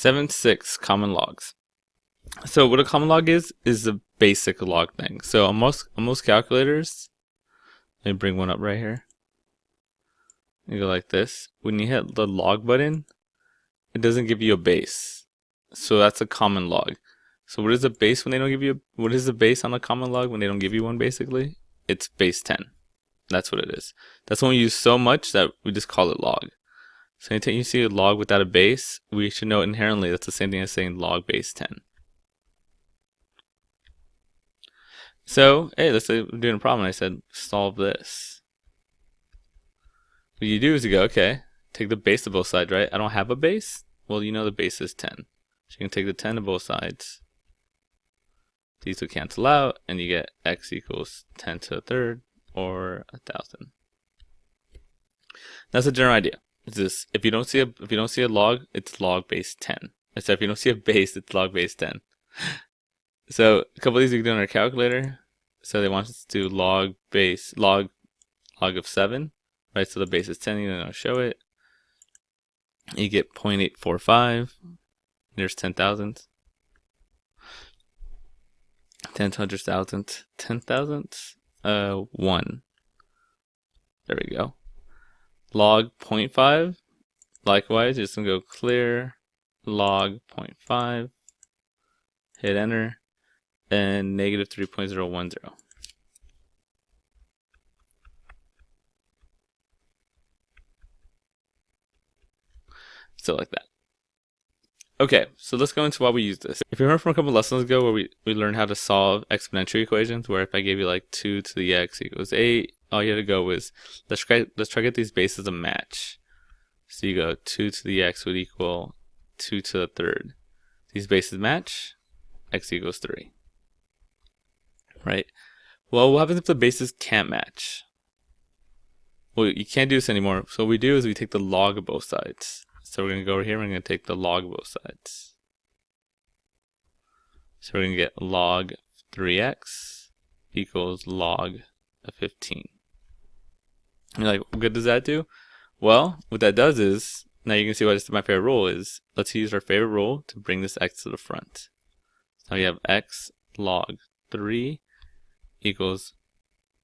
7.6 common logs. So what a common log is a basic log thing. So on most calculators, let me bring one up right here. You go like this. When you hit the log button, it doesn't give you a base. So that's a common log. So what is the base when they don't give you what is the base on a common log when they don't give you one basically? It's base 10. That's what it is. That's when we use so much that we just call it log. So anytime you see a log without a base, we should know inherently that's the same thing as saying log base 10. So, hey, let's say we're doing a problem and I said solve this. What you do is you go, okay, take the base of both sides, right? I don't have a base. Well, you know the base is 10. So you can take the 10 of both sides. These will cancel out and you get x equals 10 to the third or 1,000. That's a general idea. It's this: if you don't see a log, it's log base 10. So if you don't see a base, it's log base 10. So a couple of these you can do on our calculator. So they want us to do log of 7, right? So the base is 10. You're gonna show it. You get 0.845. There's 10,000. 10,000. 10,000. 1. There we go. Log 0.5. Likewise, you're just gonna go clear log 0.5. Hit enter. And negative 3.010. So like that. Okay, so let's go into why we use this. If you remember from a couple lessons ago where we learned how to solve exponential equations, where if I gave you like 2 to the x equals 8, all you had to go was, let's try to get these bases to match. So you go 2 to the x would equal 2 to the third. These bases match, x equals 3. Right? Well, what happens if the bases can't match? Well, you can't do this anymore. So what we do is we take the log of both sides. So we're going to go over here and we're going to take the log of both sides. So we're going to get log 3x equals log of 15. You're like, what good does that do? Well, what that does is, now you can see what my favorite rule is. Let's use our favorite rule to bring this x to the front. So we have x log 3 equals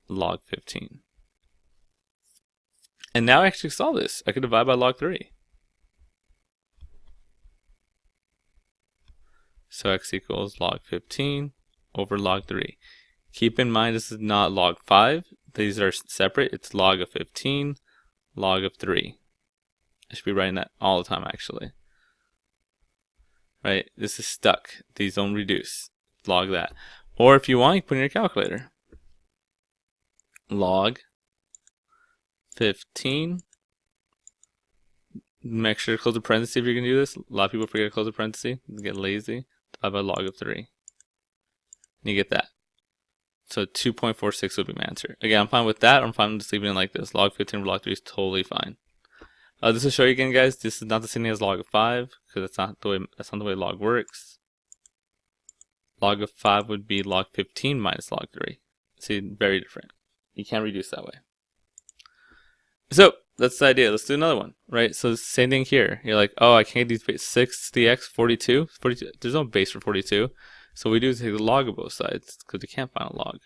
log 15. And now I actually solve this. I could divide by log 3. So x equals log 15 over log 3. Keep in mind this is not log 5. These are separate. It's log of 15, log of 3. I should be writing that all the time actually. Right? This is stuck. These don't reduce. Log that. Or if you want, you put in your calculator. Log 15. Make sure to close the parenthesis if you're going to do this. A lot of people forget to close the parenthesis. Get lazy. Divide by log of 3. And you get that. So 2.46 would be my answer. Again, I'm fine with that. I'm fine with just leaving it like this. Log 15 over log 3 is totally fine. This will show you again, guys. This is not the same thing as log of 5 because that's not the way log works. Log of 5 would be log 15 minus log 3. See, very different. You can't reduce that way. So that's the idea. Let's do another one, right? So same thing here. You're like, oh, I can't get these base 6 to the x, 42. 42. There's no base for 42. So what we do is take the log of both sides because we can't find a log.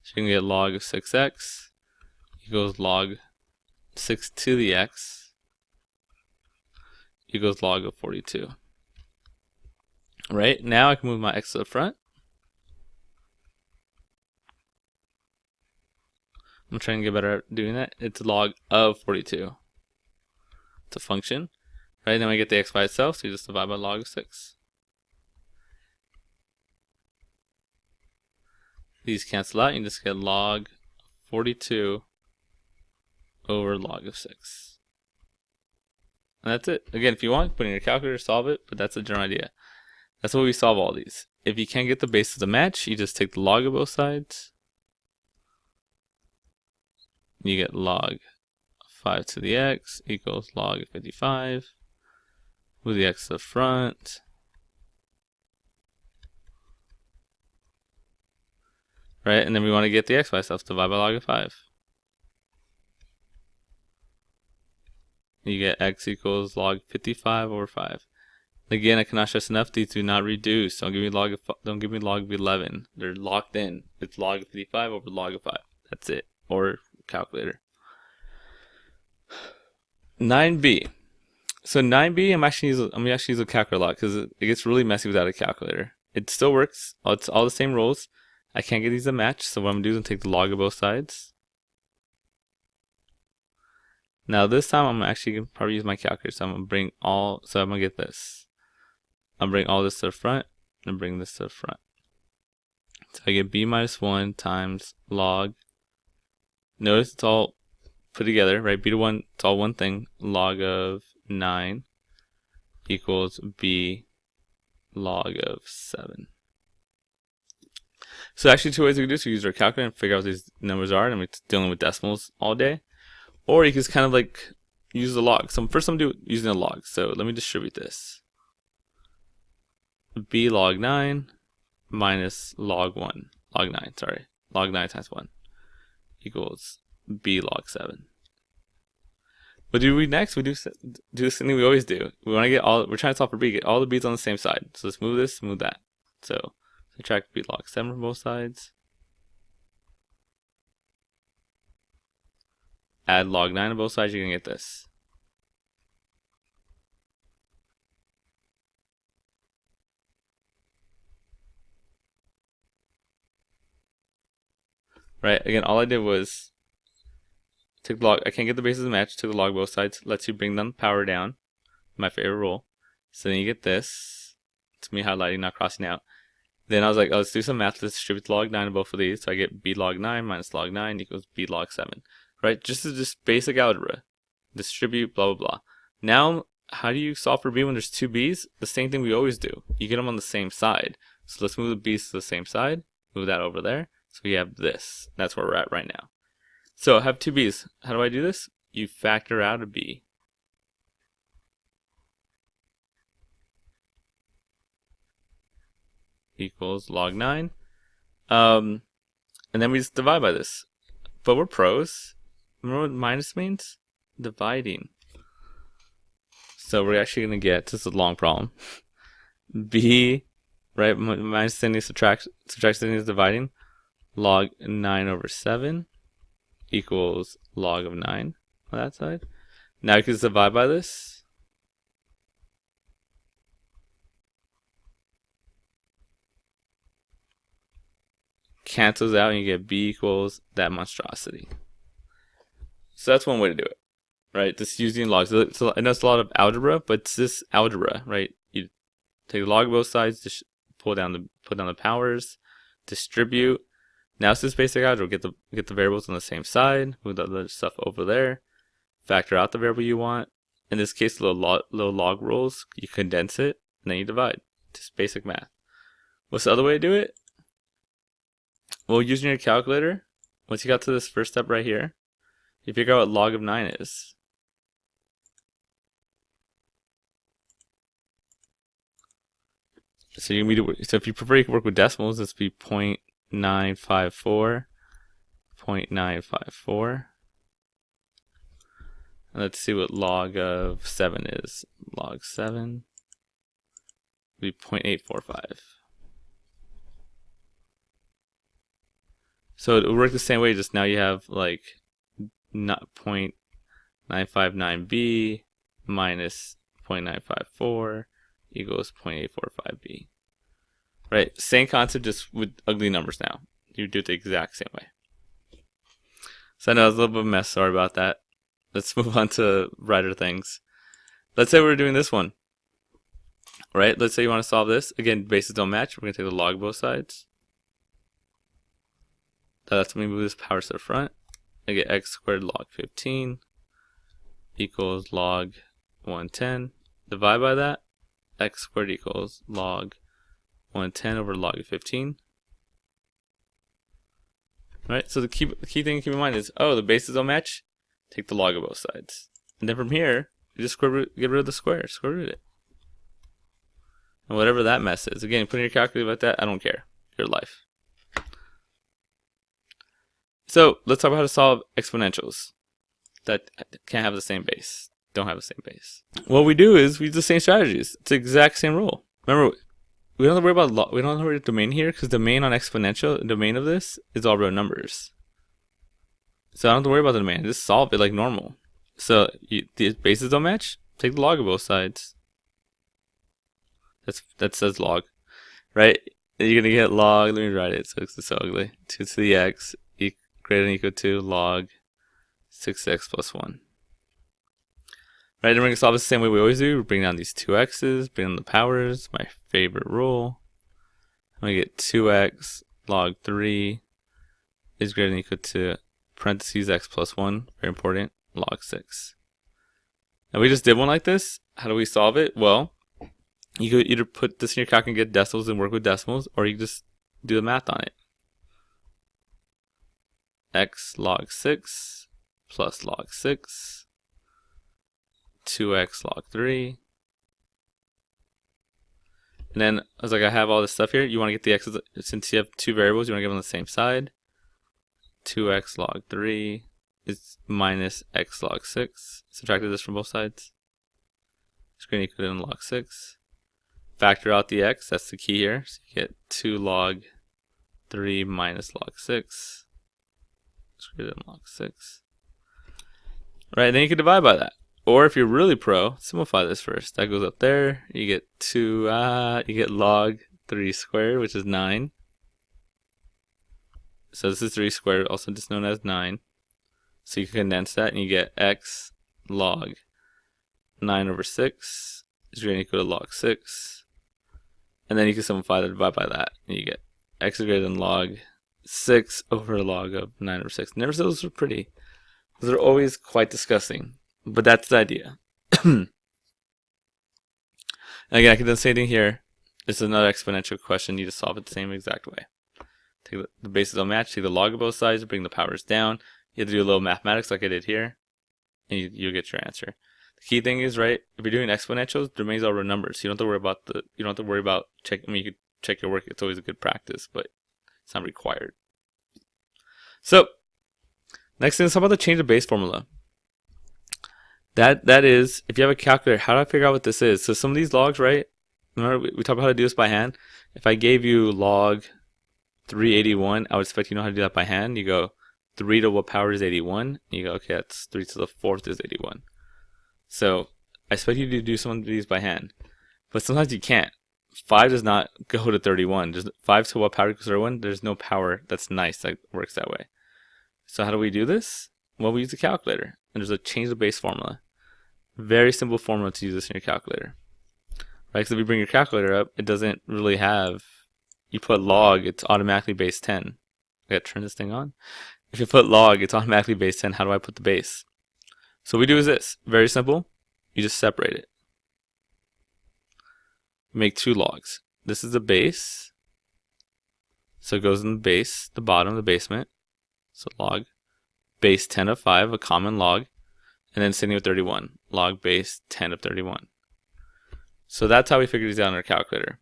So you can get log of 6x equals log 6 to the x equals log of 42. Right? Now I can move my x to the front. I'm trying to get better at doing that. It's log of 42. It's a function. Right? Then we get the x by itself, so you just divide by log of 6. These cancel out, you just get log 42 over log of 6. And that's it. Again, if you want, put in your calculator, solve it, but that's the general idea. That's what we solve all these. If you can't get the bases to match, you just take the log of both sides. You get log 5 to the x equals log of 55. Move the x to the front. Right, and then we want to get the x by itself, divide by log of 5. You get x equals log 55 over 5. Again, I cannot stress enough, these do not reduce. Don't give me log of 11. They're locked in. It's log of 55 over log of 5. That's it. Or calculator. 9b. So 9b, I'm actually use a calculator a lot because it gets really messy without a calculator. It still works. It's all the same rules. I can't get these to match, so what I'm gonna do is take the log of both sides. Now this time I'm actually gonna probably use my calculator. So I'm gonna get this. I'm bring all this to the front and bring this to the front. So I get b minus 1 times log. Notice it's all put together, right? B to 1, it's all one thing. Log of 9 equals b log of 7. So actually 2 ways we can do this. We use our calculator and figure out what these numbers are, and we're dealing with decimals all day. Or you can just kind of like use the log. So first I'm doing using a log. So let me distribute this. B log 9 minus log 1. Log 9 times 1 equals b log 7. What do we next? We do the same thing we always do. We're trying to solve for b, get all the b's on the same side. So let's move this, move that. So subtract b log 7 from both sides. Add log 9 on both sides, you're going to get this. Right, again, all I did was took the log. I can't get the bases matched, took the log both sides. Lets you bring the power down. My favorite rule. So then you get this. It's me highlighting, not crossing out. Then I was like, oh, let's do some math. Let's distribute the log 9 of both of these. So I get b log 9 minus log 9 equals b log 7. Right? Just basic algebra. Distribute, blah, blah, blah. Now, how do you solve for b when there's two b's? The same thing we always do. You get them on the same side. So let's move the b's to the same side. Move that over there. So we have this. That's where we're at right now. So I have two b's. How do I do this? You factor out a b. Equals log 9. And then we just divide by this. But we're pros. Remember what minus means? Dividing. So we're actually going to get, this is a long problem. B, right, minus 10 is subtraction is dividing. Log 9 over 7 equals log of 9 on that side. Now you can just divide by this. Cancels out and you get b equals that monstrosity. So that's one way to do it, right? Just using logs. So I know it's a lot of algebra, but it's this algebra, right? You take the log of both sides, just put down the powers, distribute. Now it's just basic algebra. Get the variables on the same side, move the other stuff over there, factor out the variable you want. In this case, little log rules. You condense it and then you divide. Just basic math. What's the other way to do it? Well, using your calculator, once you got to this first step right here, you figure out what log of 9 is. So if you prefer, you can work with decimals. This would be 0.954, 0.954. And let's see what log of 7 is. Log 7 would be 0.845. So it would work the same way, just now you have like 0.959b minus 0.954 equals 0.845b. Right, same concept, just with ugly numbers now. You do it the exact same way. So I know it was a little bit of a mess, sorry about that. Let's move on to brighter things. Let's say we're doing this one. Right, let's say you want to solve this. Again, bases don't match, we're going to take the log of both sides. That's when we move this power to the front. I get x squared log 15 equals log 110. Divide by that. X squared equals log 110 over log of 15. Right, so the key thing to keep in mind is, oh, the bases don't match. Take the log of both sides. And then from here, you just get rid of the square. Square root it. And whatever that mess is. Again, put in your calculator about that, I don't care. Your life. So let's talk about how to solve exponentials that can't have the same base. don't have the same base. What we do is we use the same strategies. It's the exact same rule. Remember, we don't have to worry about we don't have to worry about domain here because domain on exponential, the domain of this is all real numbers. So I don't have to worry about the domain. Just solve it like normal. So the bases don't match. Take the log of both sides. That says log, right? You're gonna get log. Let me write it. So it's so ugly. 2 to the x greater than or equal to log 6x plus 1. Right, and we're going to solve this the same way we always do. We bring down these 2x's, bring down the powers, my favorite rule. I'm going to get 2x log 3 is greater than or equal to parentheses x plus 1, very important, log 6. And we just did one like this. How do we solve it? Well, you could either put this in your calc and get decimals and work with decimals, or you just do the math on it. X log 6 plus log 6, 2x log 3. And then, I was like, I have all this stuff here. You want to get the x's, since you have two variables, you want to get them on the same side. 2x log 3 is minus x log 6. Subtracted this from both sides. It's going to equal to log 6. Factor out the x, that's the key here. So you get 2 log 3 minus log 6. It's greater than log 6. Right, then you can divide by that. Or if you're really pro, simplify this first. That goes up there. You get you get log 3 squared, which is 9. So this is 3 squared, also just known as 9. So you can condense that and you get x log 9 over 6 is going to equal to log 6. And then you can simplify that, divide by that, and you get x is greater than log 6 over log of 9 over 6. Never said those were pretty. Those are always quite disgusting. But that's the idea. Again, I can do the same thing here. This is another exponential question. You just solve it the same exact way. Take the bases don't match. Take the log of both sides. Bring the powers down. You have to do a little mathematics like I did here. And you'll get your answer. The key thing is, right, if you're doing exponentials, domains are real numbers. You don't have to worry about you could check your work. It's always a good practice, but it's not required. So, next thing is how about the change of base formula? That is, if you have a calculator, how do I figure out what this is? So some of these logs, right? Remember we talked about how to do this by hand. If I gave you log 381, I would expect you know how to do that by hand. You go 3 to what power is 81? And you go, okay, that's 3 to the 4th is 81. So I expect you to do some of these by hand. But sometimes you can't. 5 does not go to 31. Just 5 to what power equals 31? There's no power that's nice that works that way. So how do we do this? Well, we use a calculator. And there's a change the base formula. Very simple formula to use this in your calculator. Right? Because if you bring your calculator up, it doesn't really have, you put log, it's automatically base 10. I gotta turn this thing on. If you put log, it's automatically base 10. How do I put the base? So what we do is this. Very simple. You just separate it. Make 2 logs. This is the base. So it goes in the base, the bottom, the basement. So log base 10 of 5, a common log. And then same thing with 31. Log base 10 of 31. So that's how we figure these out in our calculator.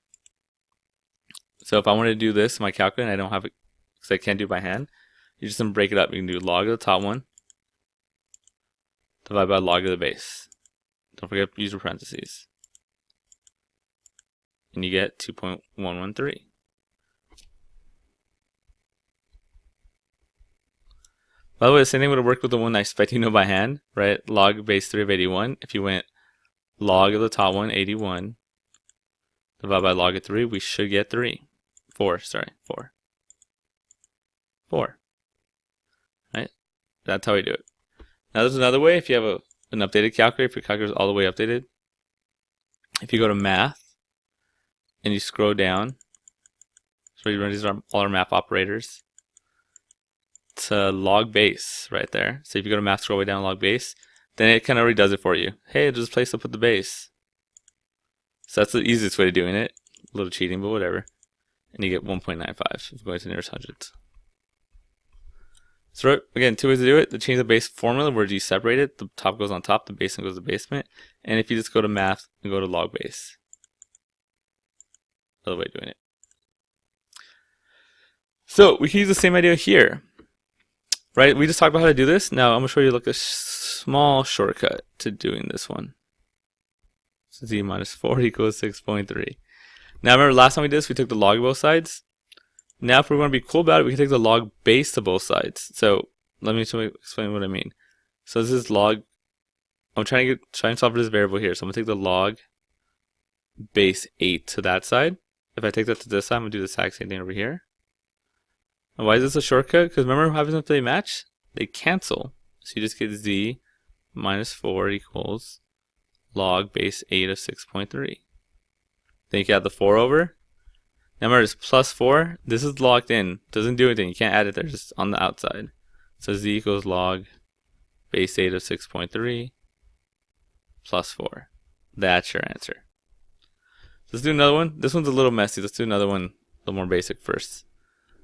So if I want to do this in my calculator and I don't have it, because I can't do it by hand, you just break it up. You can do log of the top one, divide by log of the base. Don't forget to use your parentheses. And you get 2.113. By the way, the same thing would have worked with the one I expect you know by hand, right? Log base 3 of 81. If you went log of the top one, 81, divide by log of 3, we should get 4. 4. Right? That's how we do it. Now there's another way. If you have an updated calculator, if your calculator is all the way updated, if you go to math and you scroll down, so you run these are all our math operators, to log base right there. So if you go to math, scroll way down, log base, then it kind of already does it for you. Hey, there's a place to put the base. So that's the easiest way of doing it. A little cheating, but whatever. And you get 1.95 if you're going to the nearest hundreds. So again, 2 ways to do it. The change the base formula where you separate it. The top goes on top, the basement goes to the basement. And if you just go to math and go to log base. Another way of doing it. So we can use the same idea here. right? We just talked about how to do this. Now I'm gonna show you like a small shortcut to doing this one. So z minus 4 equals 6.3. Now remember last time we did this, we took the log of both sides. Now if we want to be cool about it, we can take the log base to both sides. So let me explain what I mean. So this is log. I'm trying to solve for this variable here. So I'm gonna take the log base 8 to that side. If I take that to this side, I'm gonna do the exact same thing over here. And why is this a shortcut? Because remember how happens if they match? They cancel. So you just get z minus 4 equals log base 8 of 6.3. Then you can add the 4 over. Now remember it's plus 4. This is locked in. Doesn't do anything. You can't add it there. Just on the outside. So z equals log base 8 of 6.3 plus 4. That's your answer. Let's do another one. This one's a little messy. Let's do another one a little more basic first.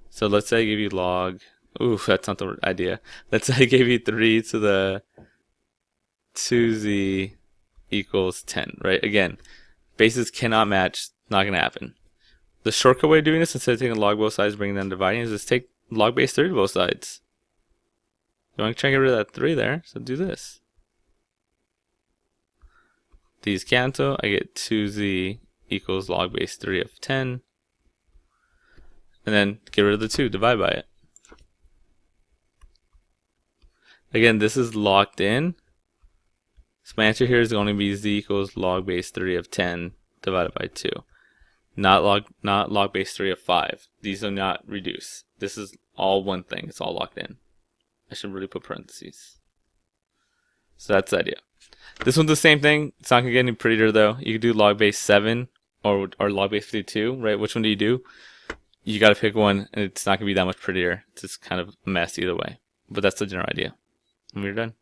So let's say I give you log. Ooh, that's not the idea. Let's say I gave you 3 to the 2z equals 10, right? Again, bases cannot match. Not going to happen. The shortcut way of doing this, instead of taking log both sides, bringing them dividing, is just take log base 3 to both sides. You want to try and get rid of that 3 there, so do this. These cancel. I get 2z equals log base 3 of 10. And then get rid of the 2, divide by it. Again, this is locked in. So my answer here is going to be z equals log base 3 of 10 divided by 2. Not log base 3 of 5. These do not reduce. This is all one thing. It's all locked in. I should really put parentheses. So that's the idea. This one's the same thing. It's not going to get any prettier though. You can do log base 7 or log base 52, right? Which one do you do? You got to pick one, and it's not going to be that much prettier. It's just kind of a mess either way. But that's the general idea. And we're done.